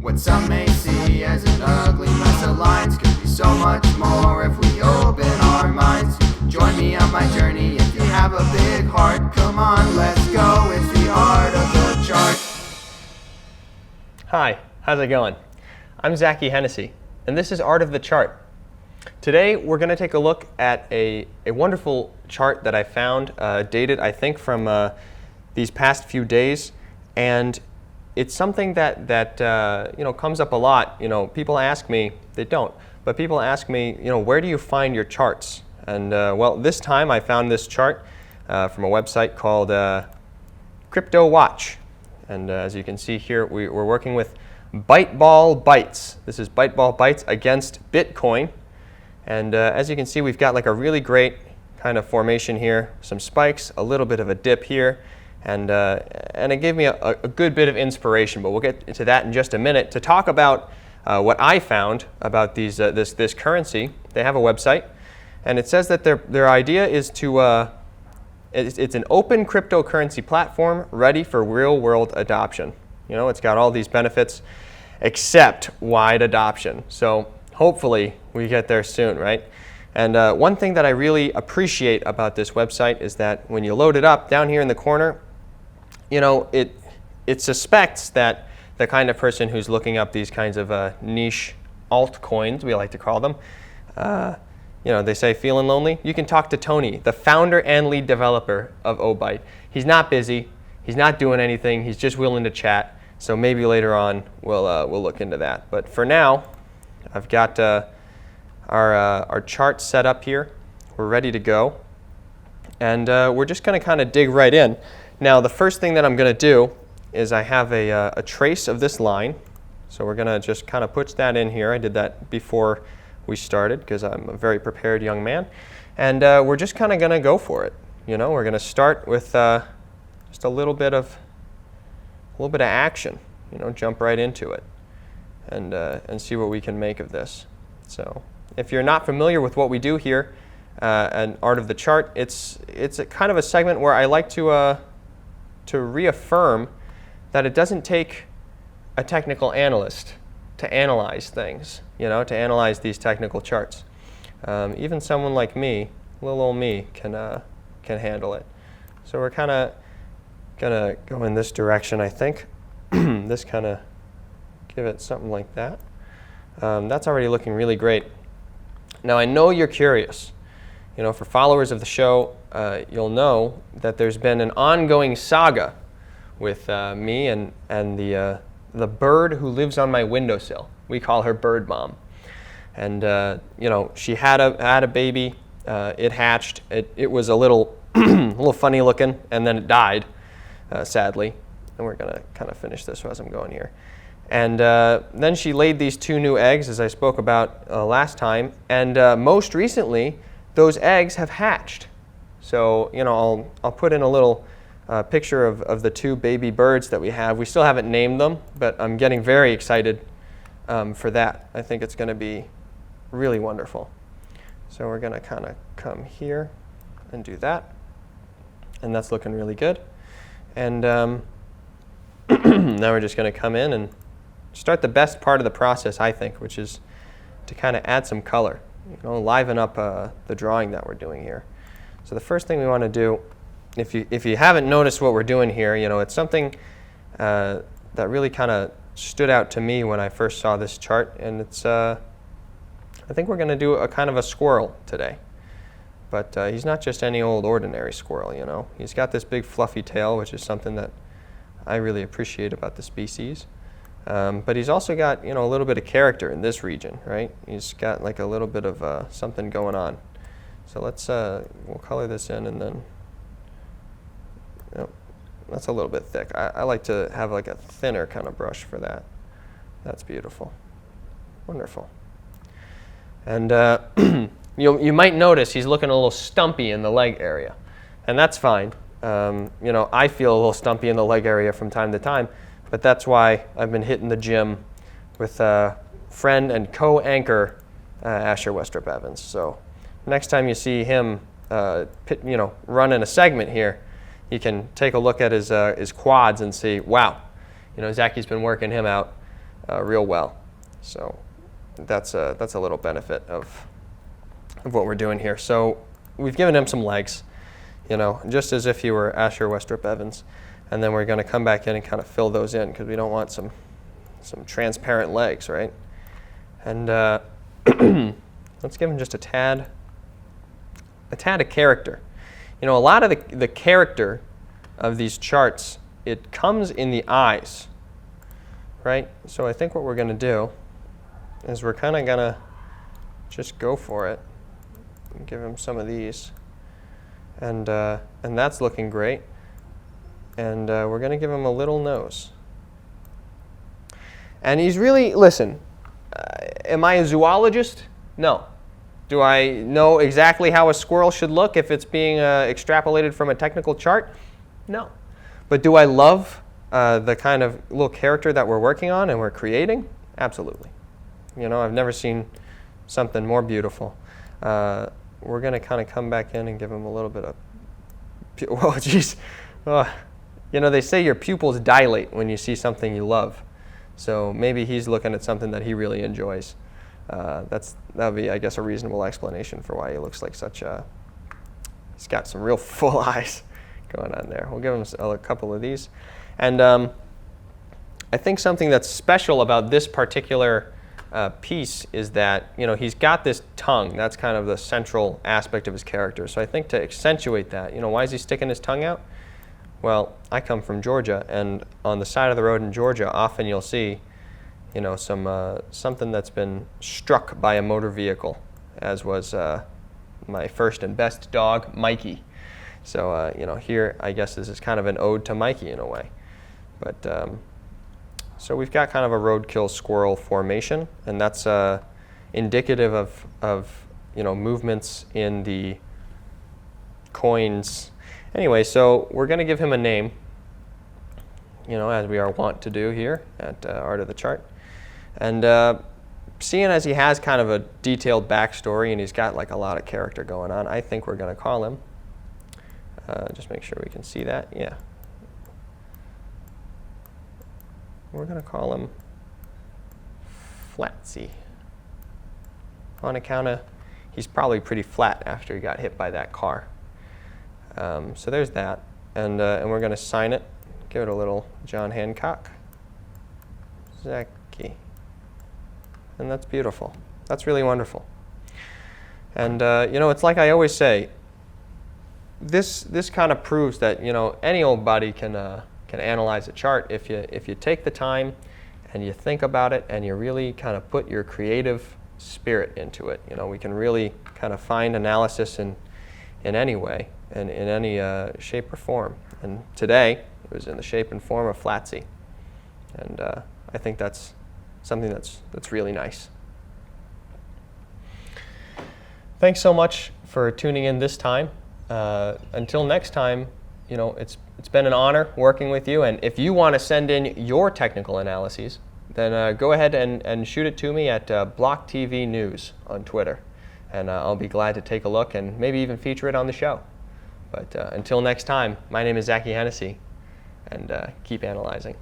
What some may see as an ugly mess of lines could be so much more if we open our minds. Join me on my journey if you have a big heart. Come on, let's go, it's the art of the chart. Hi, how's it going? I'm Zachy and this is Art of the Chart. Today we're going to take a look at a wonderful chart that I found, dated I think from these past few days, and it's something that comes up a lot. People ask me, they don't, but people ask me, where do you find your charts? And well, this time I found this chart from a website called Crypto Watch, and as you can see here, we're working with Byteball Bytes. This is Byteball Bytes against Bitcoin. And as you can see, we've got like a really great kind of formation here, some spikes, a little bit of a dip here, and it gave me a good bit of inspiration, but we'll get into that in just a minute. To talk about what I found about this currency, they have a website, and it says that their idea is to, it's an open cryptocurrency platform ready for real-world adoption. It's got all these benefits except wide adoption. So hopefully we get there soon, right? And one thing that I really appreciate about this website is that when you load it up, down here in the corner, it suspects that the kind of person who's looking up these kinds of niche altcoins, we like to call them, they say feeling lonely. You can talk to Tony, the founder and lead developer of OByte. He's not busy. He's not doing anything. He's just willing to chat. So maybe later on we'll look into that. But for now, I've got our chart set up here. We're ready to go. And we're just going to kind of dig right in. Now, the first thing that I'm going to do is I have a trace of this line. So we're going to just kind of put that in here. I did that before we started because I'm a very prepared young man. And we're just kind of going to go for it. We're going to start with just a little bit of action. Jump right into it and see what we can make of this. So if you're not familiar with what we do here at Art of the Chart, it's a kind of a segment where I like to reaffirm that it doesn't take a technical analyst to analyze things, to analyze these technical charts. Even someone like me, little old me, can handle it. So we're kind of gonna go in this direction, I think. This kind of give it something like that. That's already looking really great. Now I know you're curious. For followers of the show, you'll know that there's been an ongoing saga with me and the bird who lives on my windowsill. We call her Bird Mom. And she had a baby. It hatched. It was a little funny looking, and then it died, sadly. And we're gonna kind of finish this as I'm going here. And then she laid these 2 new eggs, as I spoke about last time. And most recently, those eggs have hatched. So I'll put in a little picture of the 2 baby birds that we have. We still haven't named them, but I'm getting very excited for that. I think it's going to be really wonderful. So we're going to kind of come here and do that. And that's looking really good. And now we're just going to come in and start the best part of the process, I think, which is to kind of add some color, liven up the drawing that we're doing here. So the first thing we want to do, if you haven't noticed what we're doing here, it's something that really kind of stood out to me when I first saw this chart, and it's I think we're going to do a kind of a squirrel today. But he's not just any old ordinary squirrel, He's got this big fluffy tail, which is something that I really appreciate about the species. But he's also got, a little bit of character in this region, right? He's got like a little bit of something going on. So let's, we'll color this in, and then, that's a little bit thick. I like to have like a thinner kind of brush for that. That's beautiful. Wonderful. And you might notice he's looking a little stumpy in the leg area, and that's fine. I feel a little stumpy in the leg area from time to time, but that's why I've been hitting the gym with friend and co-anchor Asher Westrup Evans. So next time you see him, running a segment here, you can take a look at his quads and see, wow, Zachy's been working him out real well. So that's a little benefit of what we're doing here. So we've given him some legs, just as if he were Asher Westrop Evans. And then we're going to come back in and kind of fill those in because we don't want some transparent legs, right? And let's give him just a tad of character. A lot of the character of these charts, it comes in the eyes, right? So I think what we're going to do is we're kind of going to just go for it and give him some of these. And that's looking great. And we're going to give him a little nose. And he's really, listen, am I a zoologist? No. Do I know exactly how a squirrel should look if it's being extrapolated from a technical chart? No. But do I love the kind of little character that we're working on and we're creating? Absolutely. I've never seen something more beautiful. We're going to kind of come back in and give him a little bit of, oh, geez. They say your pupils dilate when you see something you love. So maybe he's looking at something that he really enjoys. That would be, I guess, a reasonable explanation for why he looks like such a, he's got some real full eyes going on there. We'll give him a couple of these. And I think something that's special about this particular piece is that, he's got this tongue. That's kind of the central aspect of his character. So I think to accentuate that, why is he sticking his tongue out? Well, I come from Georgia, and on the side of the road in Georgia, often you'll see, something that's been struck by a motor vehicle, as was my first and best dog, Mikey. So, here, I guess this is kind of an ode to Mikey in a way. But, so we've got kind of a roadkill squirrel formation, and that's indicative of movements in the coins. Anyway, so we're going to give him a name, as we are wont to do here at Art of the Chart. And seeing as he has kind of a detailed backstory and he's got like a lot of character going on, I think we're going to call him, just make sure we can see that, yeah. We're going to call him Flatsy, on account of he's probably pretty flat after he got hit by that car. So there's that, and we're going to sign it, give it a little John Hancock, Zachy, and that's beautiful. That's really wonderful. And it's like I always say, this kind of proves that any old body can analyze a chart if you take the time and you think about it and you really kind of put your creative spirit into it. We can really kind of find analysis in any way and in any shape or form. And today it was in the shape and form of Flatsy, and I think that's something that's really nice. Thanks so much for tuning in this time. Until next time, it's been an honor working with you, and if you want to send in your technical analyses, then go ahead and shoot it to me at BLOCKTV News on Twitter, and I'll be glad to take a look and maybe even feature it on the show. But until next time, my name is Zachy Hennessy, and keep analyzing.